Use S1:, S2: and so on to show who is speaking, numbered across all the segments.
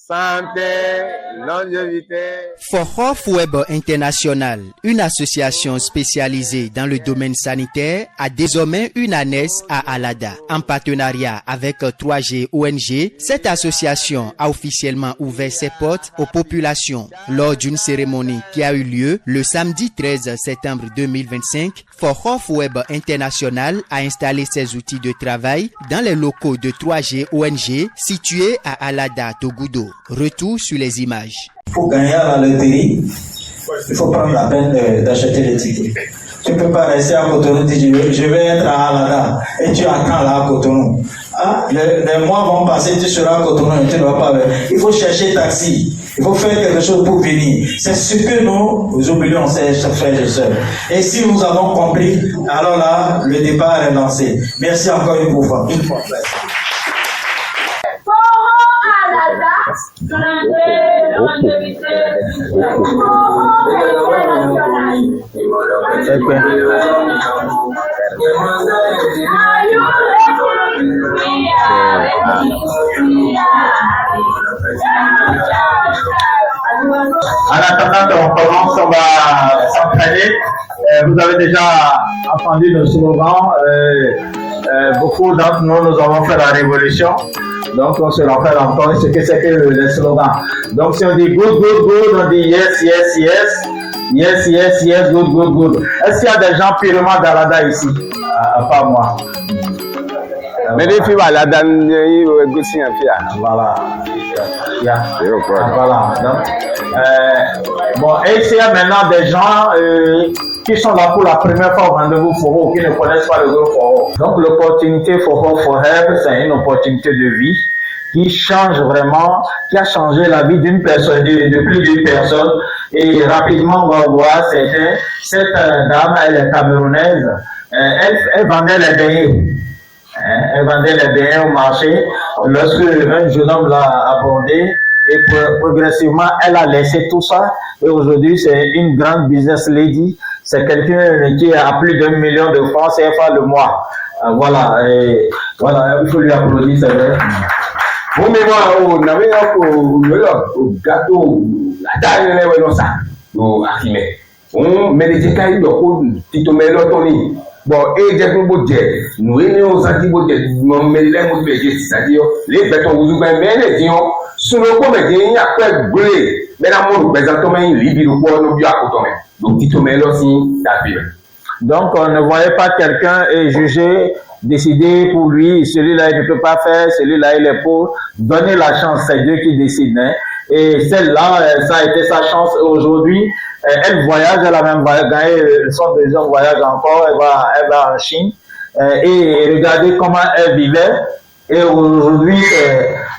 S1: santé, longévité.
S2: Fohof Web International, une association spécialisée dans le domaine sanitaire, a désormais une annexe à Alada. En partenariat avec 3G ONG, cette association a officiellement ouvert ses portes aux populations. Lors d'une cérémonie qui a eu lieu le samedi 13 septembre 2025, Fohof Web International a installé ses outils de travail dans les locaux de 3G ONG situés à Alada, Togoudou. Retour sur les images.
S3: Pour gagner à la loterie, il faut prendre la peine d'acheter les tickets. Tu ne peux pas rester à Cotonou et dire je vais être à Alada et tu attends là à Cotonou. Ah, les mois vont passer, tu seras à Cotonou et tu ne vas pas venir. Il faut chercher taxi, il faut faire quelque chose pour venir. C'est ce que nous oublions, ces frères et sœurs. Et si nous avons compris, alors là, le départ est lancé. Merci encore une fois.
S4: En attendant qu'on commence, on va s'entraîner. Vous avez déjà entendu nos slogans. Beaucoup d'entre nous avons fait la révolution. Donc, on se rappelle encore ce que c'est que le slogan. Donc, si on dit good, good, good, on dit yes, yes, yes. Yes, yes, yes, good, good, good. Est-ce qu'il y a des gens purement d'Alada ici? Pas moi.
S1: Mais les filles, voilà, dans les
S4: voilà. Voilà. Donc, bon, et il y a maintenant des gens qui sont là pour la première fois au rendez-vous Foro, qui ne connaissent pas le groupe Foro. Donc, l'opportunité Foro Forever, c'est une opportunité de vie qui change vraiment, qui a changé la vie d'une personne, de plus d'une personne. Et rapidement, on va voir, cette dame, elle est camerounaise, elle vendait les beignets. Elle vendait les beignets au marché. Lorsque un jeune homme l'a abordé, et progressivement, elle a laissé tout ça. Et aujourd'hui, c'est une grande business lady. C'est quelqu'un qui a plus d'1 million de francs CFA le mois. Voilà, et voilà, il faut lui applaudir, c'est vrai.
S1: Bon, mais moi, on avait un gâteau, la dernière fois, non, ça, on a filmé. On met les écailles, on dit, on met l'autonomie. Bon, et j'ai un beau jet. Nous, nous avons dit, on met les mots de c'est-à-dire, les bétons, vous ouvrez, mais les dions, sur le comédien, il y a quoi de brûler. Mais là, moi, nous présentons une libido pour nous bien à côté. Donc, dit, on met aussi, d'habiller.
S4: Donc, on ne voyait pas quelqu'un et juger, décider pour lui, celui-là il ne peut pas faire, celui-là il est pour. Donner la chance, c'est Dieu qui décide. Hein. Et celle-là, ça a été sa chance. Aujourd'hui, elle voyage, elle a même gagné son deuxième voyage encore, elle va en Chine. Et regardez comment elle vivait. Et aujourd'hui,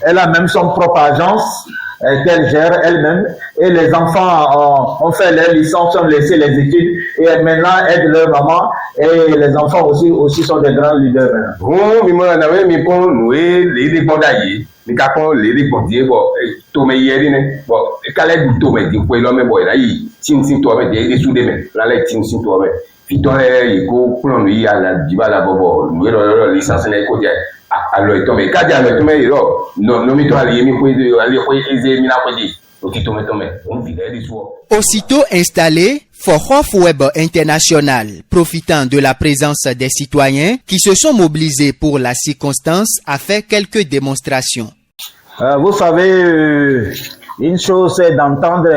S4: elle a même son propre agence qu'elle gère elle-même. Et les enfants ont fait leur licence, ont laissé les études et maintenant aident leur maman. Et les enfants aussi sont des grands leaders.
S1: Bon, mais moi, mais pour nous, les bons d'ailleurs, les capons, les bons dieux, bon, tout mais hier, bon, quand les bouts, mais du coup, l'homme est bon, là, il tient toi, mais des sous-des mains, là, il tient toi, mais. Puis, toi, il faut pour nous, à la diva, la bobo, nous, la licence, les côtés. Alors, mais quand il y a le tomé, non, mais toi,
S2: aussitôt installé, Fohof Web International, profitant de la présence des citoyens qui se sont mobilisés pour la circonstance, a fait quelques démonstrations.
S4: Vous savez, une chose c'est d'entendre,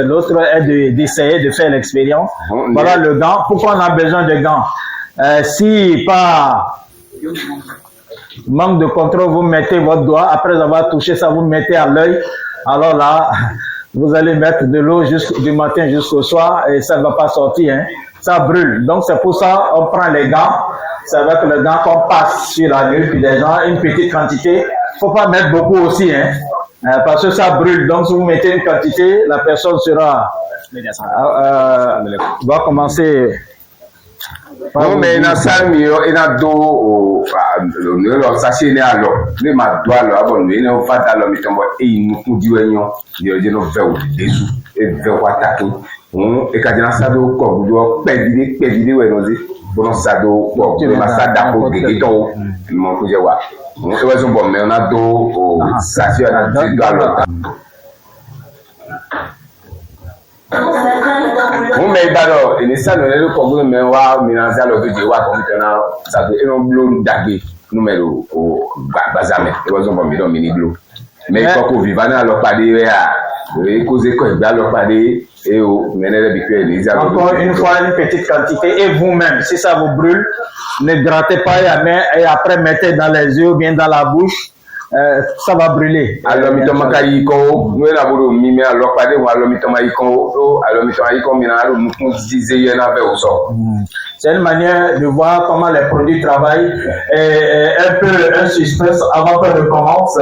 S4: l'autre est d'essayer de faire l'expérience. Voilà le gant. Pourquoi on a besoin de gants? Si pas manque de contrôle, vous mettez votre doigt, après avoir touché ça, vous mettez à l'œil. Alors là, vous allez mettre de l'eau du matin jusqu'au soir et ça ne va pas sortir, hein. Ça brûle. Donc c'est pour ça on prend les gants. C'est avec le gant qu'on passe sur la nuque des gens, une petite quantité. Faut pas mettre beaucoup aussi, hein, parce que ça brûle. Donc si vous mettez une quantité, la personne sera va commencer.
S1: Non, mais il y a ça, il y a deux, ça c'est à l'eau. Les madois, là, bon, il y a pas dans l'homme, et il nous dit, il y a nos verres dessous, et verres attaqués. Et quand il y a ça, il y a perdu, ouais, nous dit. bon ça do bon ma ça d'ako gegeto mon projet wa on e wazo bon mais on a do ça sur la galota on mais balo et ça no le ko mais wa minanza lo de wa comme tena ça de un bleu dagé numéro au bazame e wazo bon mi do mini bleu mais ko vivana alors pas dire et causer quoi alors pas dire et au
S4: encore une fois une petite quantité et vous-même si ça vous brûle ne grattez pas et après mettez dans les yeux ou bien dans la bouche ça va brûler
S1: alors mitoma iko nous la bolo mimi alors pas de alors mitoma iko alors mitoma iko mina nous disait y en avait au sort.
S4: C'est une manière de voir comment les produits travaillent et un peu un suspense avant que je commence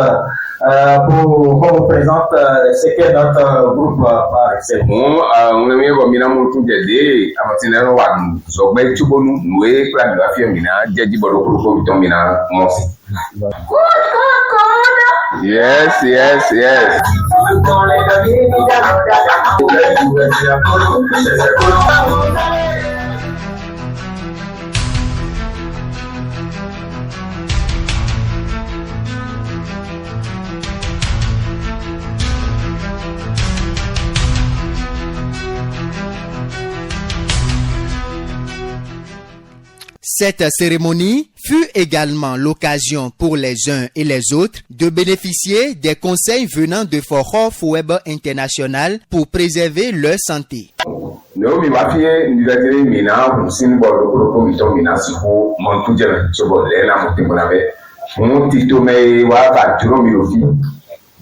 S4: pour qu'on vous présente ce qu'est notre groupe par excellence.
S1: On est bien mina mon tout de amatinero wa so gbe tubonu nous plan de affaire mina jeji bolo ko biton mina monsi. Yes.
S2: Cette cérémonie fut également l'occasion pour les uns et les autres de bénéficier des conseils venant de Fort Web International pour préserver leur santé.
S1: Nous vivons l'université Mina, nous sommes pour le Mina, si vous montez sur le Léna, mon titre, mais voilà, pas toujours milofi.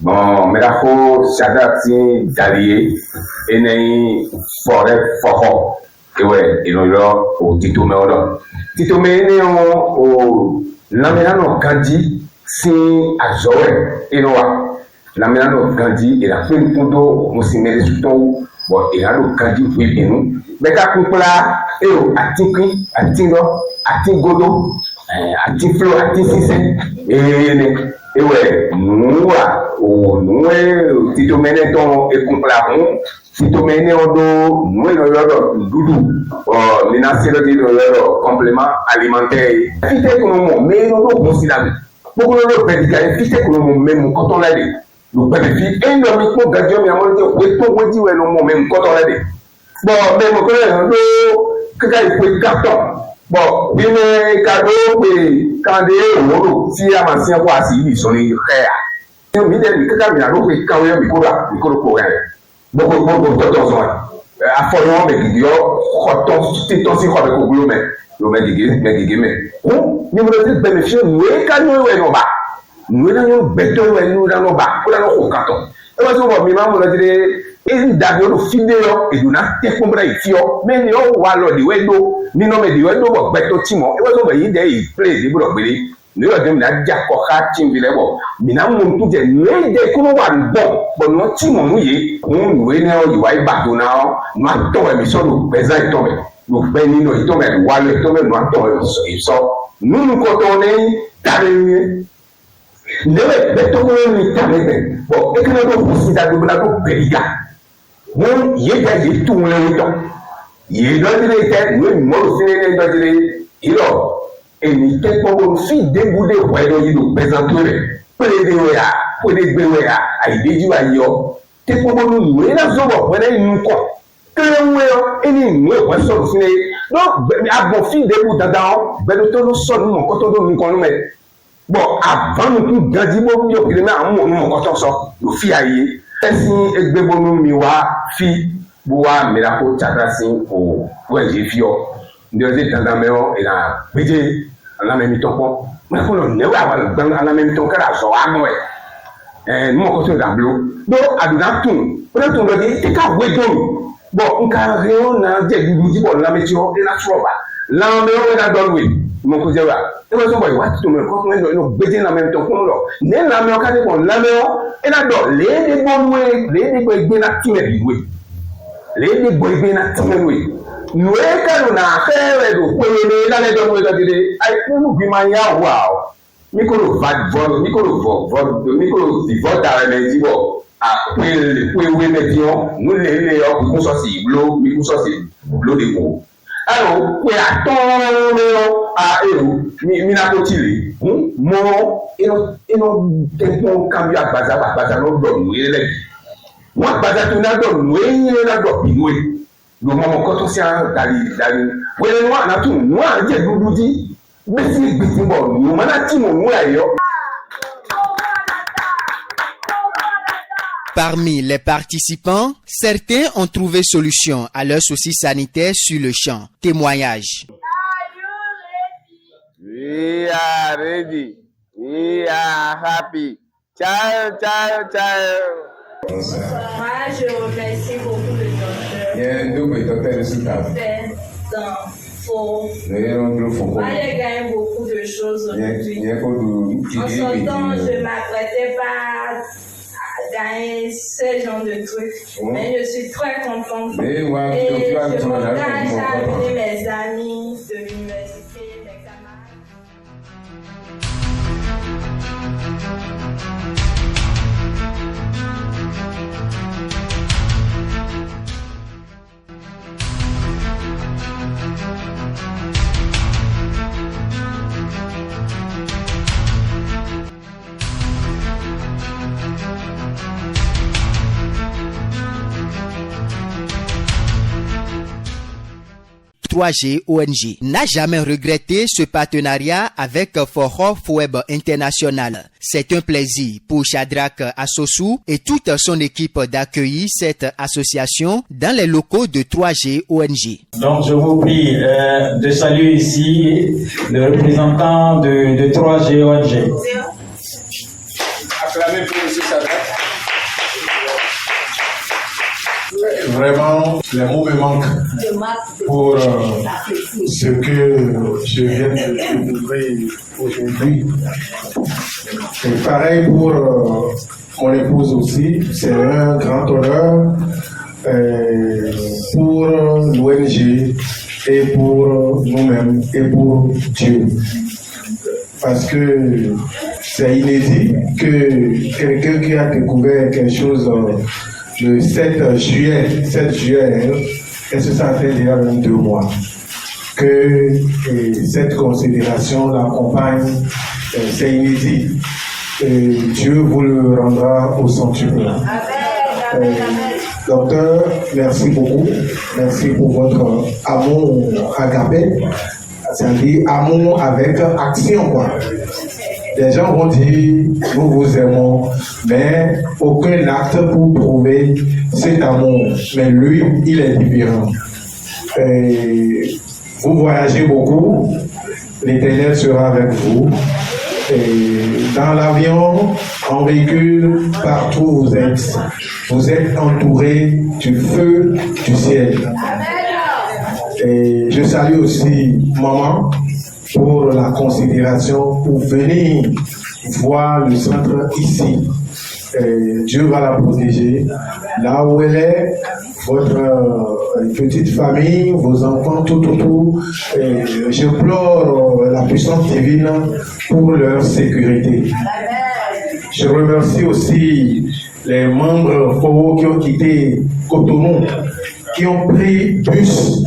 S1: Bon, mais là, faut s'adapter d'allier et n'est forêt fort. Et ouais, et nous là, au titre, mais on Tito mene o lamelano kandi si azoe enoa lamelano kandi ela punto musimere suto bo elano kandi webinu beka kupla eo atindo atigodo atiflo atisise ene ewe nuwa o nuwe tito mene ton e kupla Tito mene odo nous le doudou menacé de complément alimentaire fité que nous mais nous considérons beaucoup de pédigré fité que nous même quand on l'a dit nous bénéficie énormément gadio mais on dit on dit ouais non même quand on l'a dit bon même que il faut carton bon bien cadeau et candé si à mancien quoi si ils sont les frères nous dit que quand il a l'eau et quand il micro pour beaucoup d'autres à fond mais qui dit ton si quoi avec au mais le mais ou numéro de bénéfice nous et quand nous non ba nous n'avons béton nous n'avons pas pour la au carton et moi je vois maman on dit et d'ailleurs le fidèle et nous n'a pas compris fio mais nous on va le dire ni non mais dire nous béton timo et moi je vois il est prêt de bloquer nous avons na jako khatim bile bo mina mun tu je ne de ko wan bon no timo mu ye mun we ne o yiwa ibado na no to e mi so do present to me no be ni no to me wa le to me no to so nu ko to ne tare ne be to ko ni tare be bo e kana do fusi da do bla do beriga mun ye da ye tu le to ye do dire te no mo se ne do dire ilo èmi kẹ́kọ̀ọ́ fi dégbúdé pẹ̀lú ìlú pẹ̀sàntúrẹ̀ pẹ̀lẹ́dẹ̀wẹ̀yà pẹ̀lẹ́gbẹ̀wẹ̀yà àìdéjúwàyọ kẹ́kọ̀ọ́ nù ìwé náà sọ̀rọ̀ pẹ̀lẹ́ inú kọ̀ kẹ́lẹ́wẹ̀yọ ẹni ìwé ìwé sọ̀rọ̀ sílẹ̀ lọ àgbọ̀ fi dégbú dandan gbẹdọ̀ tó ló sọ̀rọ̀ nù mọ̀kọ́tọ́ tó nìkan lọ́mẹ bọ̀ àbánukú gajibó yóò kiri náà mú ònú mọ̀kọ́tọ́ sọ ló fi àyè ẹ̀sìn ẹgbẹ́bọnú mi wá fi bó wá mìíràn kó tsaka sí o wẹ̀lẹ́ fi ọ ndé dandan mẹ́wọ́ ìlà pété alamẹ́mitọ́ kọ́ mẹ́ kó lọ nẹ́wọ́ àwọn gbẹ́n alamẹ́mitọ́ kẹ́rẹ́ àzọ àmọ́ ẹ̀ ní mọ̀kọ́ tó dàblo dó àdùnnà tún ó lè tún lọ di kíkà wé dùn bọ̀ nǹka réwọ́n náà jẹ́ dúdú jíbọ̀ lamẹ́tọ́ ẹ̀ náà sọ̀rọ̀ bá lamẹ́wọ́ ẹ̀ náà dọ́lù wẹ̀ mọ̀kọ́ jẹ́ wa ẹ̀ bá sọ̀rọ̀ ìwà tó mẹ́ kọ́ fún ẹ̀ lọ gbẹ́dé lamẹ́mitọ́ kún lọ ní lamẹ́wọ́ káde kọ́ lamẹ́wọ́ ẹ̀ náà dọ̀ léèdégbò nwe kanu na fere do kwele la le do mo da dire ai kunu bi ma ya wa o mi ko lo va vol mi ko lo vo mi ko lo di vo da re ji bo a kwele kwewe me ti o nu le o ku so si blo mi ku so si blo de ko Alors, pour attendre à eux, mina kotile, mon et non tempo cambio à baza no don we le. Moi baza tu na don we ni na do we. No mo ko to sia dali. We no na tu no a je dududi. Besi biti mo no mana ti mo mu ayo.
S2: Parmi les participants, certains ont trouvé solution à leurs soucis sanitaires sur le champ. Témoignage.
S5: We are ready. We are happy. Ciao, ciao, ciao.
S6: Moi, je remercie beaucoup le docteur.
S1: Il y a un double docteur de Soudan.
S6: Moi, j'ai gagné beaucoup de choses aujourd'hui. En sortant, je ne m'apprêtais pas à gagner ce genre de trucs. Mais je suis très contente. Et je m'engage à amener mes amis de l'université, mes camarades.
S2: .3G ONG n'a jamais regretté ce partenariat avec Foro Web International. C'est un plaisir pour Shadrach Assossou et toute son équipe d'accueillir cette association dans les locaux de 3G ONG.
S3: Donc je vous prie de saluer ici le représentant de 3G ONG.
S1: Acclamez pour M. Shadrach.
S7: Vraiment, les mots me manquent pour ce que je viens de découvrir aujourd'hui. Et pareil pour mon épouse aussi, c'est un grand honneur pour l'ONG et pour nous-mêmes et pour Dieu. Parce que c'est inédit que quelqu'un qui a découvert quelque chose le 7 juillet, et ce ça fait déjà 22 mois, que cette considération l'accompagne, c'est inédit. Et Dieu vous le rendra au centuple. Docteur, merci beaucoup. Merci pour votre amour agapé, c'est-à-dire amour avec action, quoi. Les gens vont dire, nous vous aimons, mais aucun acte pour prouver cet amour. Mais lui, il est différent. Et vous voyagez beaucoup, l'Éternel sera avec vous. Et dans l'avion, en véhicule, partout où vous êtes entouré du feu du ciel. Et je salue aussi maman pour la considération, pour venir voir le centre ici. Et Dieu va la protéger. Là où elle est, votre petite famille, vos enfants, tout autour. Je pleure la puissance divine pour leur sécurité. Je remercie aussi les membres Foro qui ont quitté Cotonou, qui ont pris bus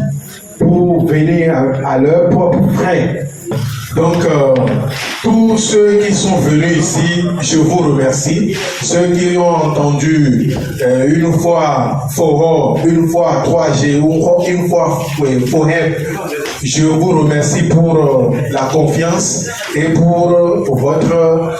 S7: pour venir à leurs propres frais. Donc, tous ceux qui sont venus ici, je vous remercie. Ceux qui ont entendu une fois Foro, une fois 3G, une fois Fohem, je vous remercie pour la confiance et pour votre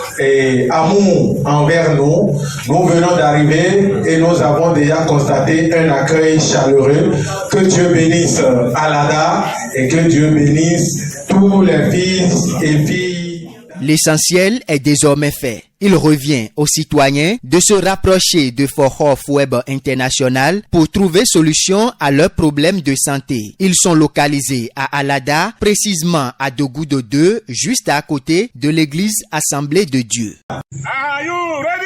S7: amour envers nous. Nous venons d'arriver et nous avons déjà constaté un accueil chaleureux. Que Dieu bénisse Alada et que Dieu bénisse tous les fils et filles.
S2: L'essentiel est désormais fait. Il revient aux citoyens de se rapprocher de Foro Web International pour trouver solution à leurs problèmes de santé. Ils sont localisés à Alada, précisément à Dogudo 2, juste à côté de l'église Assemblée de Dieu.
S8: Are you ready?